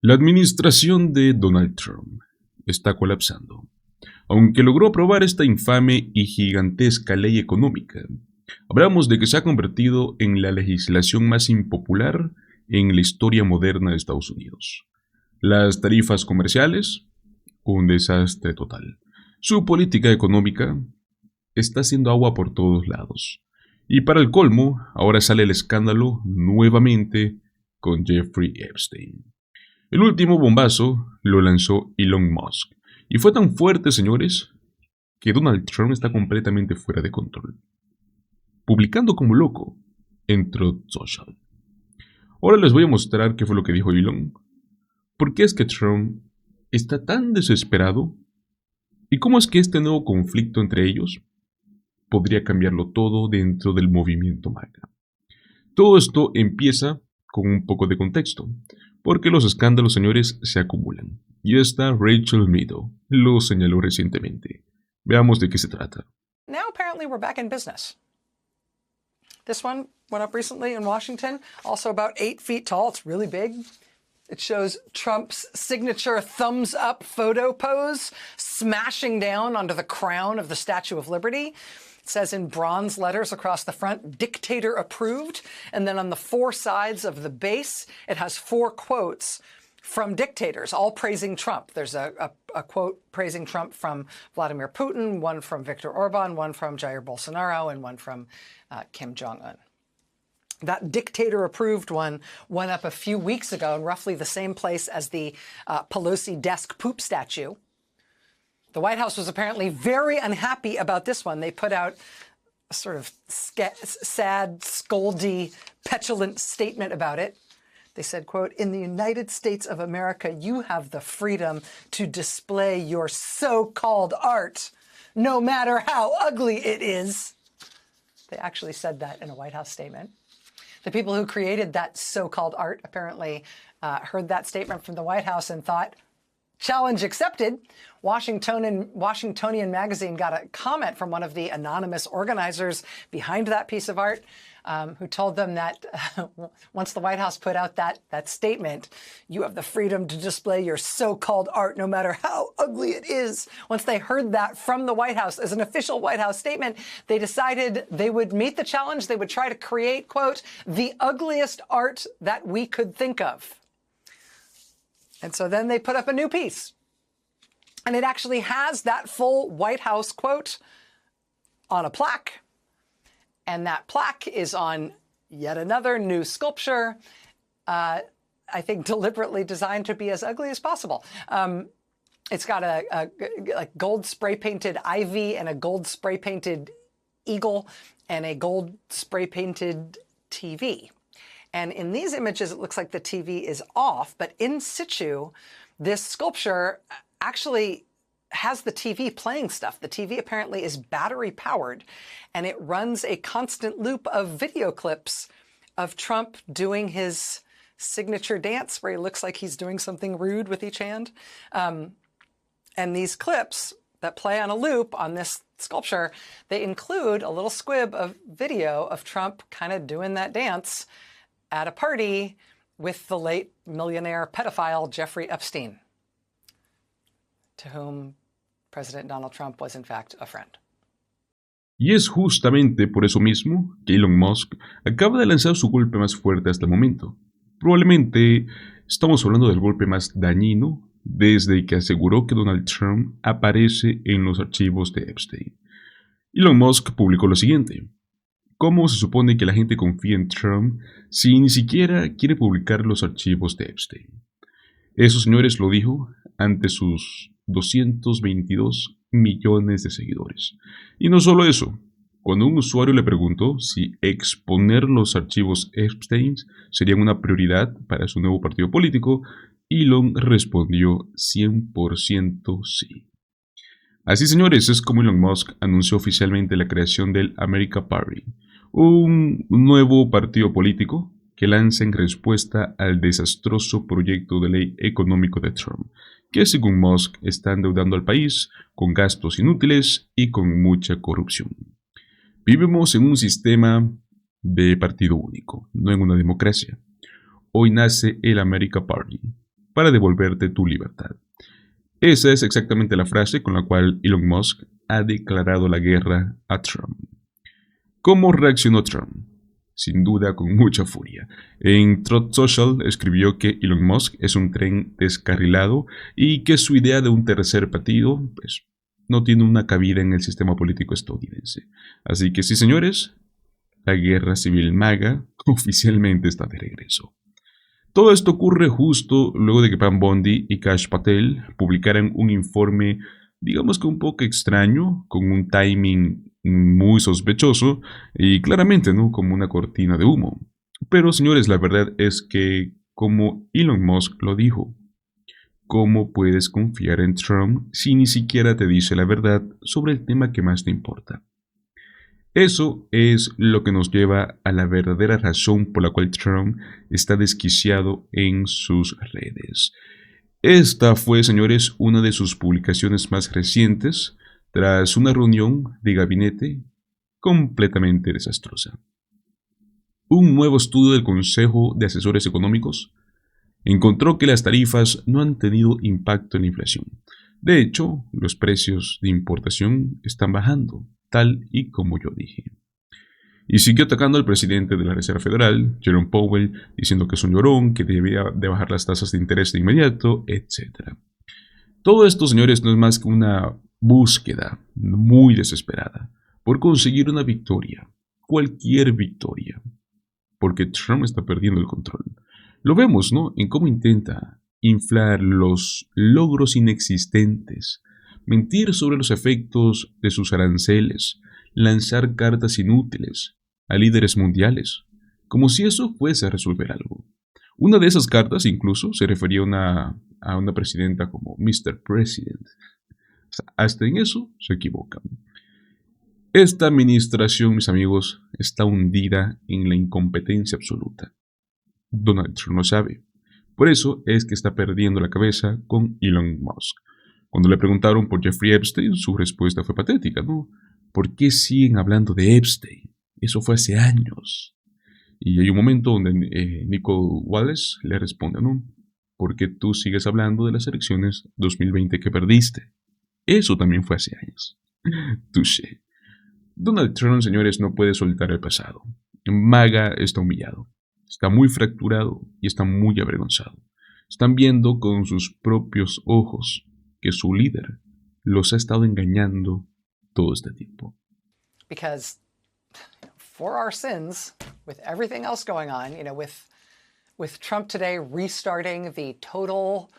La administración de Donald Trump está colapsando. Aunque logró aprobar esta infame y gigantesca ley económica, hablamos de que se ha convertido en la legislación más impopular en la historia moderna de Estados Unidos. Las tarifas comerciales, un desastre total. Su política económica está haciendo agua por todos lados. Y para el colmo, ahora sale el escándalo nuevamente con Jeffrey Epstein. El último bombazo lo lanzó Elon Musk. Y fue tan fuerte, señores, que Donald Trump está completamente fuera de control. Publicando como loco en Truth Social. Ahora les voy a mostrar qué fue lo que dijo Elon. ¿Por qué es que Trump está tan desesperado? ¿Y cómo es que este nuevo conflicto entre ellos podría cambiarlo todo dentro del movimiento MAGA? Todo esto empieza con un poco de contexto, porque los escándalos, señores, se acumulan. Y esta Rachel Maddow lo señaló recientemente. Veamos de qué se trata. Now apparently we're back in business. This one went up recently in Washington, also about 8 feet tall. It's really big. It shows Trump's signature thumbs up photo pose smashing down onto the crown of the Statue of Liberty. It says in bronze letters across the front, "Dictator approved." And then on the 4 sides of the base, it has 4 quotes from dictators, all praising Trump. There's a quote praising Trump from Vladimir Putin, one from Viktor Orban, one from Jair Bolsonaro, and one from Kim Jong-un. That dictator-approved one went up a few weeks ago in roughly the same place as the Pelosi desk poop statue. The White House was apparently very unhappy about this one. They put out a sort of sad, scoldy, petulant statement about it. They said, quote, "In the United States of America, you have the freedom to display your so-called art, no matter how ugly it is." They actually said that in a White House statement. The people who created that so-called art apparently heard that statement from the White House and thought, challenge accepted. Washingtonian Magazine got a comment from one of the anonymous organizers behind that piece of art, who told them that once the White House put out that statement, "You have the freedom to display your so-called art no matter how ugly it is." Once they heard that from the White House as an official White House statement, they decided they would meet the challenge. They would try to create, quote, "the ugliest art that we could think of." And so then they put up a new piece. And it actually has that full White House quote on a plaque. And that plaque is on yet another new sculpture, I think deliberately designed to be as ugly as possible. It's got a gold spray-painted ivy and a gold spray-painted eagle and a gold spray-painted TV. And in these images, it looks like the TV is off, but in situ, this sculpture actually has the TV playing stuff. The TV apparently is battery powered, and it runs a constant loop of video clips of Trump doing his signature dance where he looks like he's doing something rude with each hand. And these clips that play on a loop on this sculpture, they include a little squib of video of Trump kind of doing that dance at a party with the late millionaire pedophile Jeffrey Epstein, to whom President Donald Trump was in fact a friend. Y es justamente por eso mismo que Elon Musk acaba de lanzar su golpe más fuerte hasta el momento. Probablemente estamos hablando del golpe más dañino desde que aseguró que Donald Trump aparece en los archivos de Epstein. Elon Musk publicó lo siguiente: ¿cómo se supone que la gente confía en Trump si ni siquiera quiere publicar los archivos de Epstein? Eso, señores, lo dijo ante sus 222 millones de seguidores. Y no solo eso, cuando un usuario le preguntó si exponer los archivos Epstein sería una prioridad para su nuevo partido político, Elon respondió 100% sí. Así, señores, es como Elon Musk anunció oficialmente la creación del America Party, un nuevo partido político que lanza en respuesta al desastroso proyecto de ley económico de Trump, que según Musk está endeudando al país con gastos inútiles y con mucha corrupción. Vivimos en un sistema de partido único, no en una democracia. Hoy nace el America Party, para devolverte tu libertad. Esa es exactamente la frase con la cual Elon Musk ha declarado la guerra a Trump. ¿Cómo reaccionó Trump? Sin duda con mucha furia. En Truth Social escribió que Elon Musk es un tren descarrilado y que su idea de un tercer partido, pues, no tiene una cabida en el sistema político estadounidense. Así que sí, señores, la guerra civil MAGA oficialmente está de regreso. Todo esto ocurre justo luego de que Pam Bondi y Kash Patel publicaran un informe, digamos que un poco extraño, con un timing muy sospechoso y claramente, ¿no?, como una cortina de humo. Pero, señores, la verdad es que, como Elon Musk lo dijo, ¿cómo puedes confiar en Trump si ni siquiera te dice la verdad sobre el tema que más te importa? Eso es lo que nos lleva a la verdadera razón por la cual Trump está desquiciado en sus redes. Esta fue, señores, una de sus publicaciones más recientes tras una reunión de gabinete completamente desastrosa. Un nuevo estudio del Consejo de Asesores Económicos encontró que las tarifas no han tenido impacto en la inflación. De hecho, los precios de importación están bajando, tal y como yo dije. Y siguió atacando al presidente de la Reserva Federal, Jerome Powell, diciendo que es un llorón, que debía de bajar las tasas de interés de inmediato, etc. Todo esto, señores, no es más que una búsqueda muy desesperada por conseguir una victoria, cualquier victoria, porque Trump está perdiendo el control. Lo vemos, ¿no?, en cómo intenta inflar los logros inexistentes, mentir sobre los efectos de sus aranceles, lanzar cartas inútiles a líderes mundiales, como si eso fuese a resolver algo. Una de esas cartas incluso se refería a una presidenta como Mr. President. O sea, hasta en eso se equivocan. Esta administración, mis amigos, está hundida en la incompetencia absoluta. Donald Trump lo sabe. Por eso es que está perdiendo la cabeza con Elon Musk. Cuando le preguntaron por Jeffrey Epstein, su respuesta fue patética, ¿no? ¿Por qué siguen hablando de Epstein? Eso fue hace años. Y hay un momento donde Nicole Wallace le responde, ¿no? ¿Por qué tú sigues hablando de las elecciones 2020 que perdiste? Eso también fue hace años. Touché. Donald Trump, señores, no puede soltar el pasado. MAGA está humillado. Está muy fracturado y está muy avergonzado. Están viendo con sus propios ojos que su líder los ha estado engañando todo este tiempo. Because for our sins, with everything else going on, with Trump today restarting the total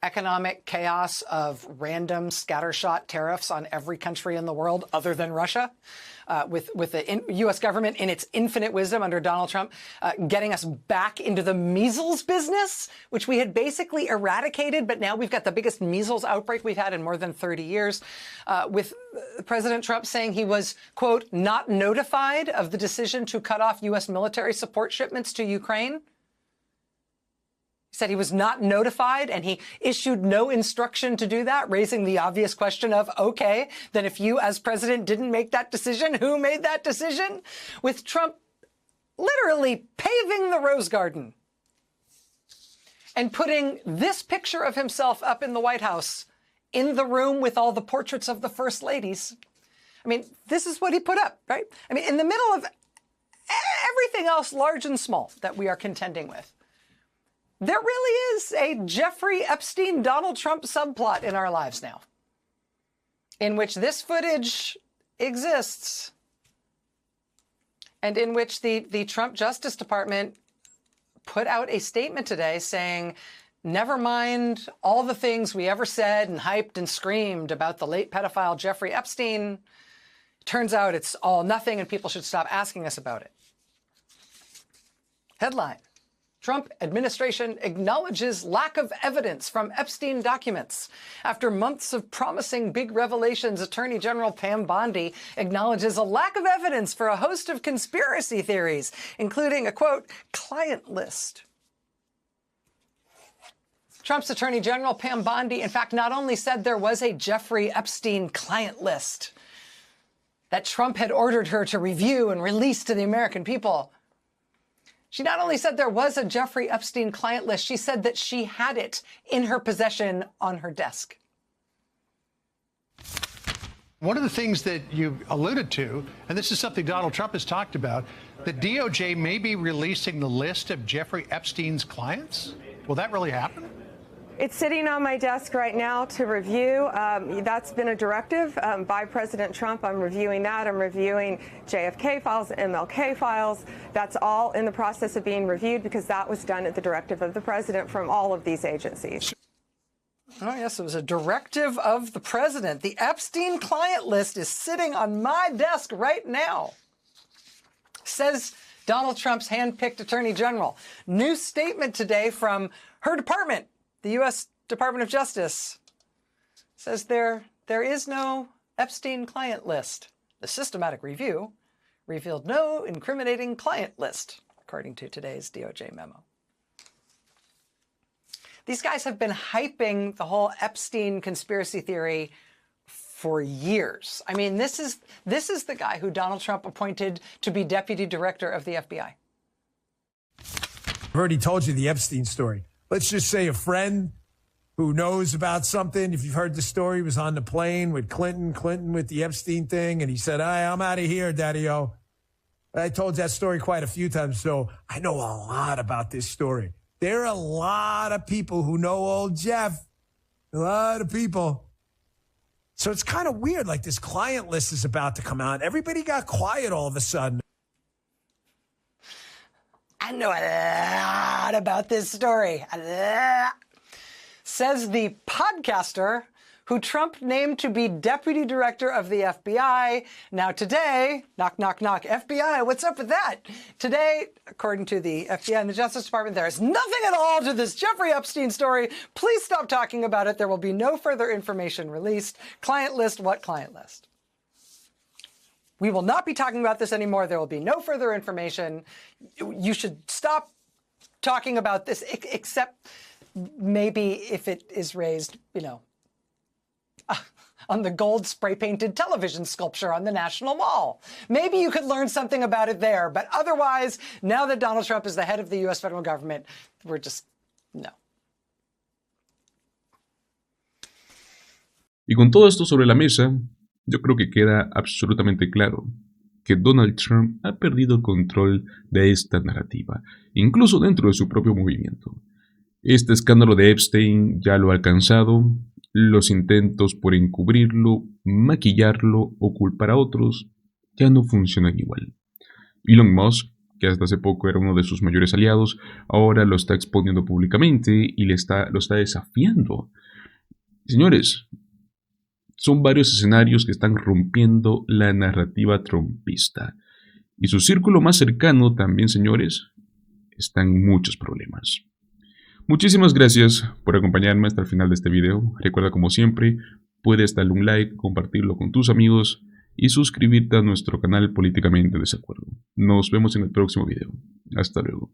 economic chaos of random scattershot tariffs on every country in the world other than Russia, with the U.S. government in its infinite wisdom under Donald Trump, getting us back into the measles business, which we had basically eradicated, but now we've got the biggest measles outbreak we've had in more than 30 years, with President Trump saying he was, quote, not notified of the decision to cut off U.S. military support shipments to Ukraine. Said he was not notified and he issued no instruction to do that, raising the obvious question of, okay, then if you as president didn't make that decision, who made that decision? With Trump literally paving the Rose Garden and putting this picture of himself up in the White House in the room with all the portraits of the first ladies. I mean, this is what he put up, right? I mean, in the middle of everything else, large and small, that we are contending with. There really is a Jeffrey Epstein, Donald Trump subplot in our lives now, in which this footage exists and in which the Trump Justice Department put out a statement today saying, never mind all the things we ever said and hyped and screamed about the late pedophile Jeffrey Epstein. Turns out it's all nothing and people should stop asking us about it. Headline. Trump administration acknowledges lack of evidence from Epstein documents. After months of promising big revelations, Attorney General Pam Bondi acknowledges a lack of evidence for a host of conspiracy theories, including a, quote, client list. Trump's Attorney General Pam Bondi, in fact, not only said there was a Jeffrey Epstein client list that Trump had ordered her to review and release to the American people, She not only said there was a Jeffrey Epstein client list, she said that she had it in her possession on her desk. One of the things that you alluded to, and this is something Donald Trump has talked about, the DOJ may be releasing the list of Jeffrey Epstein's clients. Will that really happen? It's sitting on my desk right now to review. That's been a directive by President Trump. I'm reviewing that. I'm reviewing JFK files, MLK files. That's all in the process of being reviewed because that was done at the directive of the president from all of these agencies. Oh, yes, it was a directive of the president. The Epstein client list is sitting on my desk right now, says Donald Trump's hand-picked attorney general. New statement today from her department. The U.S. Department of Justice says there is no Epstein client list. The systematic review revealed no incriminating client list, according to today's DOJ memo. These guys have been hyping the whole Epstein conspiracy theory for years. I mean, this is the guy who Donald Trump appointed to be deputy director of the FBI. I've already told you the Epstein story. Let's just say a friend who knows about something, if you've heard the story, was on the plane with Clinton with the Epstein thing, and he said, I'm out of here, Daddy-O. I told that story quite a few times, so I know a lot about this story. There are a lot of people who know old Jeff. A lot of people. So it's kind of weird, like this client list is about to come out. Everybody got quiet all of a sudden. I know a lot about this story. A lot. Says the podcaster who Trump named to be deputy director of the FBI. Now today, knock, knock, knock, FBI, what's up with that? Today, according to the FBI and the Justice Department, there is nothing at all to this Jeffrey Epstein story. Please stop talking about it. There will be no further information released. Client list, what client list? We will not be talking about this anymore. There will be no further information. You should stop talking about this, except maybe if it is raised, on the gold spray-painted television sculpture on the National Mall. Maybe you could learn something about it there, but otherwise, now that Donald Trump is the head of the U.S. federal government, we're just, no. Y con todo esto sobre la mesa, yo creo que queda absolutamente claro que Donald Trump ha perdido el control de esta narrativa, incluso dentro de su propio movimiento. Este escándalo de Epstein ya lo ha alcanzado, los intentos por encubrirlo, maquillarlo o culpar a otros ya no funcionan igual. Elon Musk, que hasta hace poco era uno de sus mayores aliados, ahora lo está exponiendo públicamente y lo está desafiando. Señores, son varios escenarios que están rompiendo la narrativa trumpista. Y su círculo más cercano también, señores, está en muchos problemas. Muchísimas gracias por acompañarme hasta el final de este video. Recuerda, como siempre, puedes darle un like, compartirlo con tus amigos y suscribirte a nuestro canal Políticamente Desacuerdo. Nos vemos en el próximo video. Hasta luego.